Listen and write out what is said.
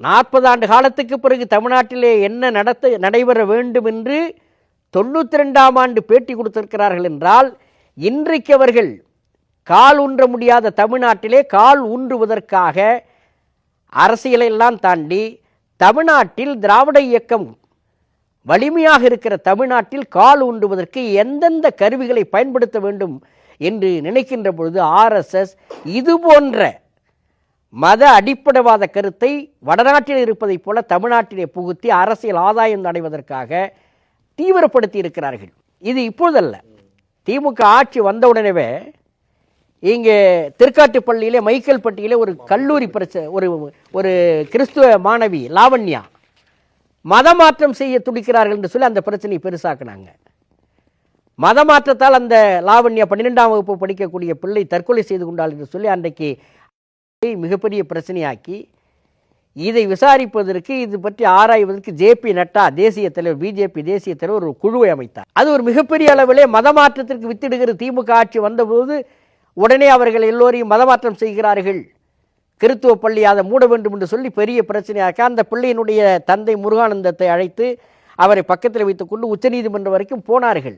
40 ஆண்டு காலத்துக்கு பிறகு தமிழ்நாட்டிலே என்ன நடைபெற வேண்டும் என்று 92ஆம் ஆண்டு பேட்டி கொடுத்திருக்கிறார்கள் என்றால், இன்றைக்கு அவர்கள் கால் ஊன்ற முடியாத தமிழ்நாட்டிலே கால் ஊன்றுவதற்காக அரசியலெல்லாம் தாண்டி தமிழ்நாட்டில் திராவிட இயக்கம் வலிமையாக இருக்கிற தமிழ்நாட்டில் கால் ஊன்றுவதற்கு எந்தெந்த கருவிகளை பயன்படுத்த வேண்டும் என்று நினைக்கின்ற பொழுது ஆர்எஸ்எஸ் இது போன்ற மத அடிப்படைவாத கருத்தை வடநாட்டில் இருப்பதைப் போல தமிழ்நாட்டிலே புகுத்தி அரசியல் ஆதாயம் அடைவதற்காக தீவிரப்படுத்தி இருக்கிறார்கள். இது இப்பொழுதல்ல, திமுக ஆட்சி வந்தவுடனே இங்கே திருக்காட்டுப்பள்ளியிலே மைக்கேல்பட்டியிலே ஒரு கல்லூரி பிரச்சனை, ஒரு கிறிஸ்துவ மாணவி லாவண்யா மதமாற்றம் செய்ய துடிக்கிறார்கள் என்று சொல்லி அந்த பிரச்சனையை பெருசாக்குனாங்க. மதமாற்றத்தால் அந்த லாவண்யா 12ஆம் வகுப்பு படிக்கக்கூடிய பிள்ளை தற்கொலை செய்து கொண்டாள் என்று சொல்லி அன்றைக்கு மிகப்பெரிய பிரச்சனையாக்கி, இதை விசாரிப்பதற்கு, இது பற்றி ஆராய்வதற்கு ஜேபி நட்டா தேசிய தலைவர், பிஜேபி தேசிய தலைவர் ஒரு குழுவை அமைத்தார். அது ஒரு மிகப்பெரிய அளவிலே மதமாற்றத்திற்கு வித்திடுகிற திமுக ஆட்சி வந்தபோது உடனே அவர்கள் எல்லோரையும் மதமாற்றம் செய்கிறார்கள், கிறித்துவ பள்ளி அதை மூட வேண்டும் என்று சொல்லி பெரிய பிரச்சனையாக்க அந்த பிள்ளையினுடைய தந்தை முருகானந்தத்தை அழைத்து அவரை பக்கத்தில் வைத்துக்கொண்டு உச்சநீதிமன்றம் வரைக்கும் போனார்கள்.